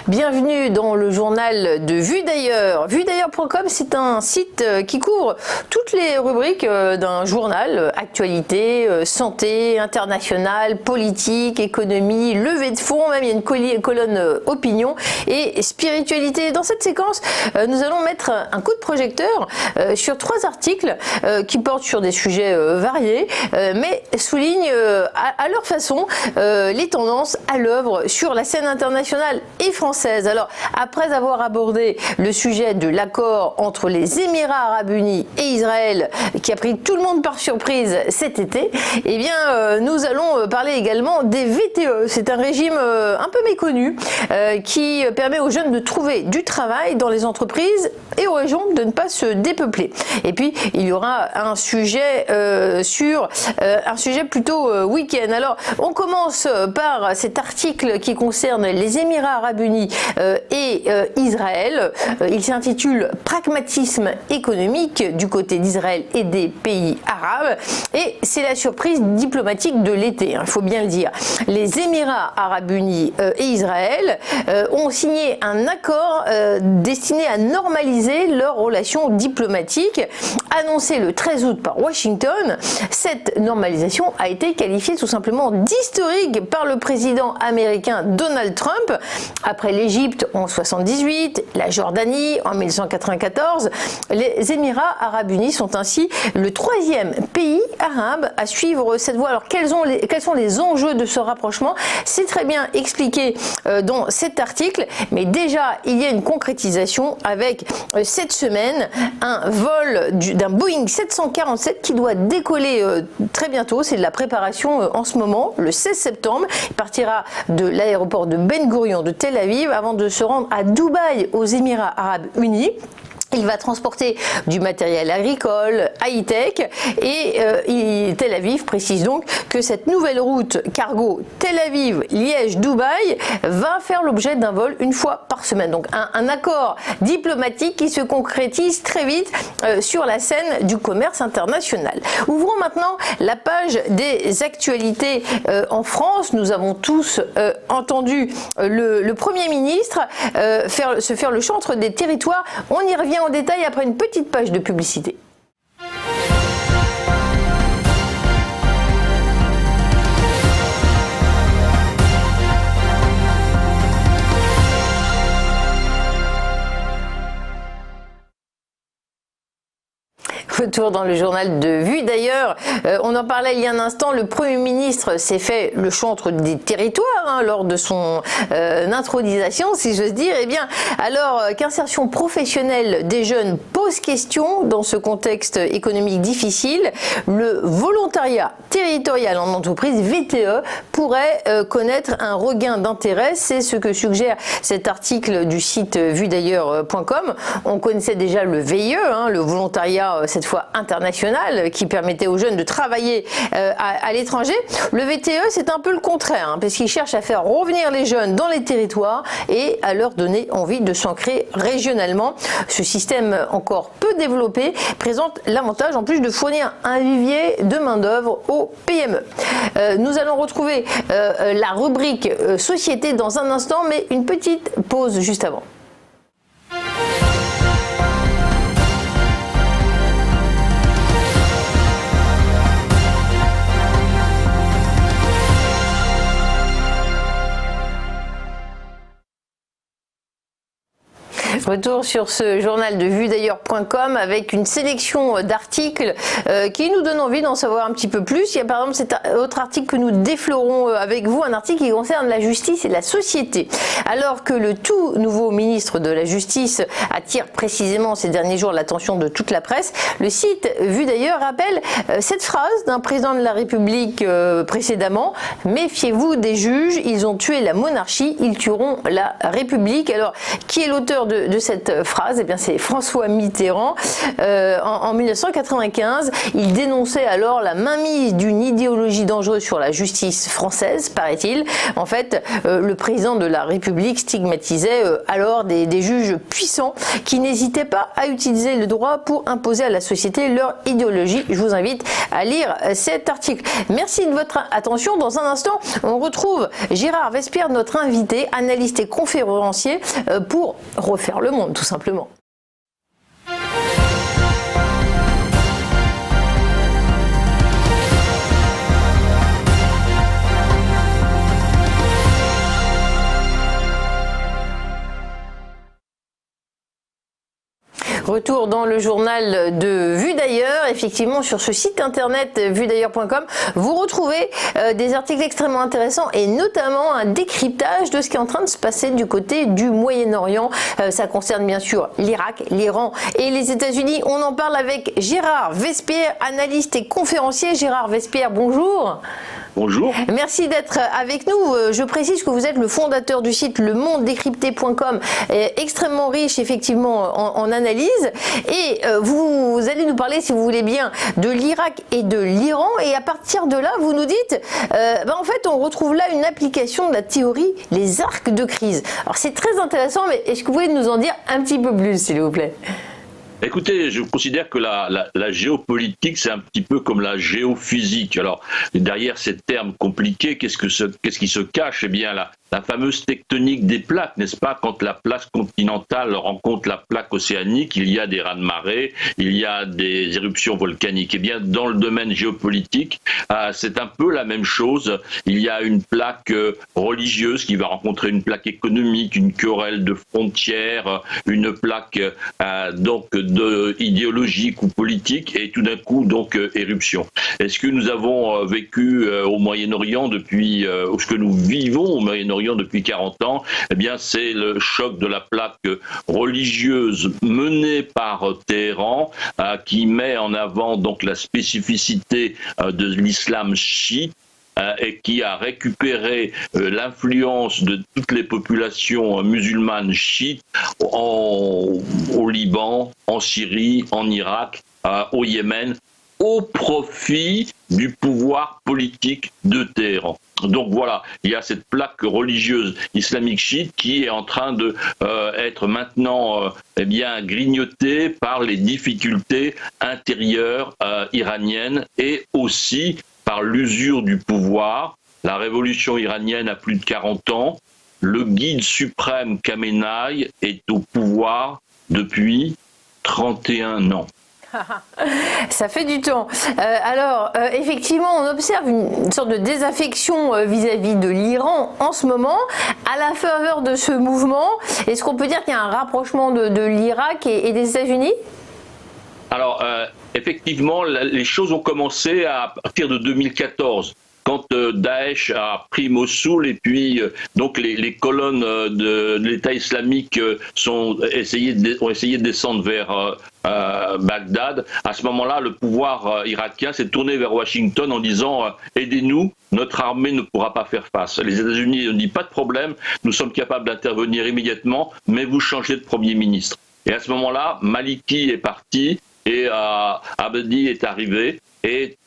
Bienvenue dans le journal de Vue d'ailleurs. Vuedailleurs.com, c'est un site qui couvre toutes les rubriques d'un journal, actualité, santé, internationale, politique, économie, levée de fonds, même il y a une colonne opinion et spiritualité. Dans cette séquence, nous allons mettre un coup de projecteur sur 3 articles qui portent sur des sujets variés, mais soulignent à leur façon les tendances à l'œuvre sur la scène internationale et française. Alors, après avoir abordé le sujet de l'accord entre les Émirats Arabes Unis et Israël, qui a pris tout le monde par surprise cet été, eh bien, nous allons parler également des VTE. C'est un régime un peu méconnu qui permet aux jeunes de trouver du travail dans les entreprises et aux régions de ne pas se dépeupler. Et puis, il y aura un sujet un sujet plutôt week-end. Alors, on commence par cet article qui concerne les Émirats Arabes Unis et Israël. Il s'intitule « Pragmatisme économique du côté d'Israël et des pays arabes » et c'est la surprise diplomatique de l'été, il faut bien le dire. Les Émirats Arabes Unis et Israël ont signé un accord destiné à normaliser leurs relations diplomatiques, annoncé le 13 août par Washington. Cette normalisation a été qualifiée tout simplement d'historique par le président américain Donald Trump. Après l'Égypte en 1978, la Jordanie en 1994, les Émirats Arabes Unis sont ainsi le 3e pays arabe à suivre cette voie. Alors quels sont les enjeux de ce rapprochement? C'est très bien expliqué dans cet article, mais déjà il y a une concrétisation avec cette semaine un vol d'un Boeing 747 qui doit décoller très bientôt. C'est de la préparation en ce moment, le 16 septembre. Il partira de l'aéroport de Ben Gurion de Tel Aviv avant de se rendre à Dubaï aux Émirats Arabes Unis. Il va transporter du matériel agricole, high-tech et Tel Aviv précise donc que cette nouvelle route cargo Tel Aviv-Liège-Dubaï va faire l'objet d'un vol une fois par semaine. Donc un accord diplomatique qui se concrétise très vite sur la scène du commerce international. Ouvrons maintenant la page des actualités en France. Nous avons tous entendu le Premier ministre se faire le chantre des territoires. On y revient en détail après une petite page de publicité. Retour dans le journal de Vue d'ailleurs. On en parlait il y a un instant, le Premier ministre s'est fait le chantre des territoires lors de son intronisation, si j'ose dire. Eh bien, alors qu'insertion professionnelle des jeunes pose question dans ce contexte économique difficile, le volontariat territorial en entreprise, VTE, pourrait connaître un regain d'intérêt. C'est ce que suggère cet article du site vuedailleurs.com. On connaissait déjà le VIE, le volontariat cette fois international, qui permettait aux jeunes de travailler à l'étranger. Le VTE, c'est un peu le contraire, parce qu'il cherche à faire revenir les jeunes dans les territoires et à leur donner envie de s'ancrer régionalement. Ce système encore peu développé présente l'avantage en plus de fournir un vivier de main-d'œuvre aux PME. Nous allons retrouver la rubrique société dans un instant, mais une petite pause juste avant. Retour sur ce journal de vuedailleurs.com avec une sélection d'articles qui nous donne envie d'en savoir un petit peu plus. Il y a par exemple cet autre article que nous déflorons avec vous, un article qui concerne la justice et la société. Alors que le tout nouveau ministre de la Justice attire précisément ces derniers jours l'attention de toute la presse, le site Vue d'ailleurs rappelle cette phrase d'un président de la République précédemment: « Méfiez-vous des juges, ils ont tué la monarchie, ils tueront la République ». Alors, qui est l'auteur de de cette phrase, eh bien, c'est François Mitterrand. En 1995, il dénonçait alors la mainmise d'une idéologie dangereuse sur la justice française, paraît-il. En fait, le président de la République stigmatisait alors des juges puissants qui n'hésitaient pas à utiliser le droit pour imposer à la société leur idéologie. Je vous invite à lire cet article. Merci de votre attention. Dans un instant, on retrouve Gérard Vespierre, notre invité, analyste et conférencier, pour refaire le monde, tout simplement. Retour dans le journal de Vue d'ailleurs. Effectivement, sur ce site internet vuedailleurs.com, vous retrouvez des articles extrêmement intéressants et notamment un décryptage de ce qui est en train de se passer du côté du Moyen-Orient. Ça concerne bien sûr l'Irak, l'Iran et les États-Unis. On en parle avec Gérard Vespierre, analyste et conférencier. Gérard Vespierre, bonjour. Bonjour. Merci d'être avec nous. Je précise que vous êtes le fondateur du site lemondedécrypté.com, extrêmement riche effectivement en analyse. Et vous allez nous parler, si vous voulez bien, de l'Irak et de l'Iran. Et à partir de là, vous nous dites, en fait, on retrouve là une application de la théorie, les arcs de crise. Alors c'est très intéressant, mais est-ce que vous pouvez nous en dire un petit peu plus, s'il vous plaît ? Écoutez, je considère que la géopolitique, c'est un petit peu comme la géophysique. Alors, derrière ces termes compliqués, qu'est-ce qui se cache ? Eh bien, la fameuse tectonique des plaques, n'est-ce pas ? Quand la plaque continentale rencontre la plaque océanique, il y a des raz-de-marée, il y a des éruptions volcaniques. Eh bien, dans le domaine géopolitique, c'est un peu la même chose. Il y a une plaque religieuse qui va rencontrer une plaque économique, une querelle de frontières, une plaque idéologique ou politique, et tout d'un coup, donc, éruption. Est-ce que nous avons vécu au Moyen-Orient depuis, ce que nous vivons au Moyen-Orient depuis 40 ans, eh bien, c'est le choc de la plaque religieuse menée par Téhéran, qui met en avant donc la spécificité de l'islam chiite, et qui a récupéré l'influence de toutes les populations musulmanes chiites au Liban, en Syrie, en Irak, au Yémen, au profit du pouvoir politique de Téhéran. Donc voilà, il y a cette plaque religieuse islamique chiite qui est en train de être maintenant grignotée par les difficultés intérieures iraniennes et aussi par l'usure du pouvoir. La révolution iranienne a plus de 40 ans. Le guide suprême Khamenei est au pouvoir depuis 31 ans. Ça fait du temps. Effectivement, on observe une sorte de désaffection vis-à-vis de l'Iran en ce moment. À la faveur de ce mouvement, est-ce qu'on peut dire qu'il y a un rapprochement de l'Irak et des États-Unis ? Alors, effectivement, les choses ont commencé à partir de 2014. Quand Daesh a pris Mossoul et puis donc les colonnes de l'État islamique ont essayé de descendre vers Bagdad, à ce moment-là, le pouvoir irakien s'est tourné vers Washington en disant aidez-nous, notre armée ne pourra pas faire face. Les États-Unis ont dit pas de problème, nous sommes capables d'intervenir immédiatement, mais vous changez de Premier ministre. Et à ce moment-là, Maliki est parti et Abadi est arrivé et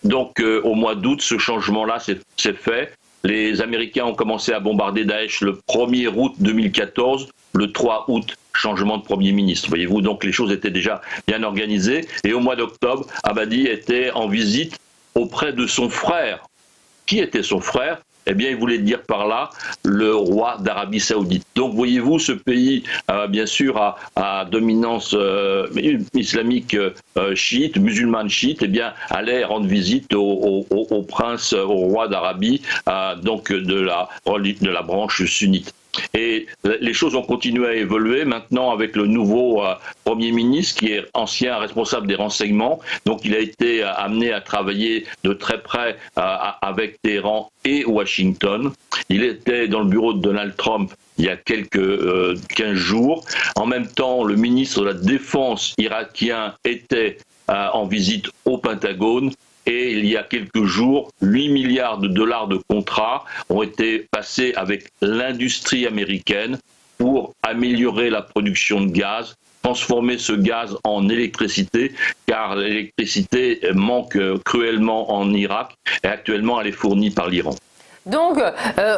donc, au mois d'août, ce changement-là s'est fait. Les Américains ont commencé à bombarder Daesh le 1er août 2014. Le 3 août, changement de Premier ministre. Voyez-vous, donc les choses étaient déjà bien organisées. Et au mois d'octobre, Abadi était en visite auprès de son frère. Qui était son frère ? Eh bien, il voulait dire par là le roi d'Arabie Saoudite. Donc, voyez-vous, ce pays, bien sûr, à dominance islamique chiite, musulmane chiite, eh bien, allait rendre visite au prince, au roi d'Arabie, donc de la branche sunnite. Et les choses ont continué à évoluer maintenant avec le nouveau Premier ministre qui est ancien responsable des renseignements. Donc il a été amené à travailler de très près avec Téhéran et Washington. Il était dans le bureau de Donald Trump il y a quelques 15 jours. En même temps, le ministre de la Défense irakien était en visite au Pentagone. Et il y a quelques jours, 8 milliards de dollars de contrats ont été passés avec l'industrie américaine pour améliorer la production de gaz, transformer ce gaz en électricité, car l'électricité manque cruellement en Irak et actuellement elle est fournie par l'Iran. Donc,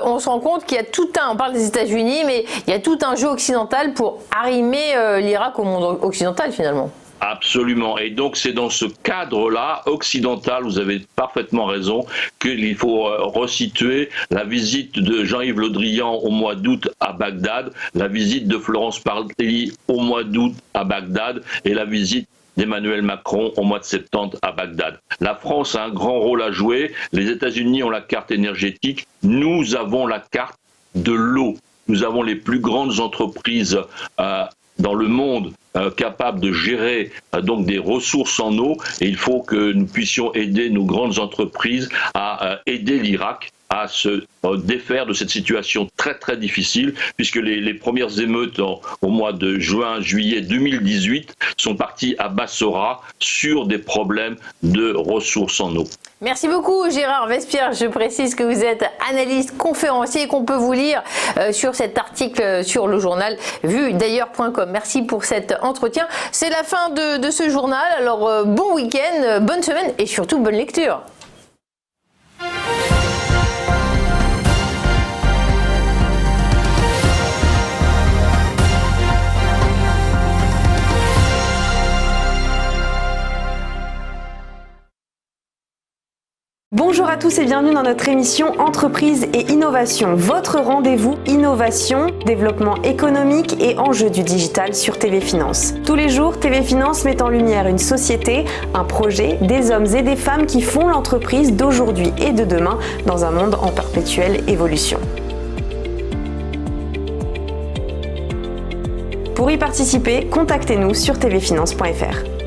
on se rend compte qu'il y a on parle des États-Unis, mais il y a tout un jeu occidental pour arrimer l'Irak au monde occidental finalement. Absolument. Et donc, c'est dans ce cadre-là, occidental, vous avez parfaitement raison, qu'il faut resituer la visite de Jean-Yves Le Drian au mois d'août à Bagdad, la visite de Florence Parly au mois d'août à Bagdad et la visite d'Emmanuel Macron au mois de septembre à Bagdad. La France a un grand rôle à jouer, les États-Unis ont la carte énergétique, nous avons la carte de l'eau. Nous avons les plus grandes entreprises dans le monde capables de gérer donc des ressources en eau, et il faut que nous puissions aider nos grandes entreprises à aider l'Irak à se défaire de cette situation très très difficile, puisque les premières émeutes au mois de juillet 2018 sont parties à Bassora sur des problèmes de ressources en eau. Merci beaucoup Gérard Vespierre, je précise que vous êtes analyste, conférencier et qu'on peut vous lire sur cet article sur le journal vudailleurs.com. Merci pour cet entretien. C'est la fin de ce journal, alors bon week-end, bonne semaine et surtout bonne lecture. Bonjour à tous et bienvenue dans notre émission Entreprise et Innovation, votre rendez-vous innovation, développement économique et enjeux du digital sur TV Finance. Tous les jours, TV Finance met en lumière une société, un projet, des hommes et des femmes qui font l'entreprise d'aujourd'hui et de demain dans un monde en perpétuelle évolution. Pour y participer, contactez-nous sur tvfinance.fr.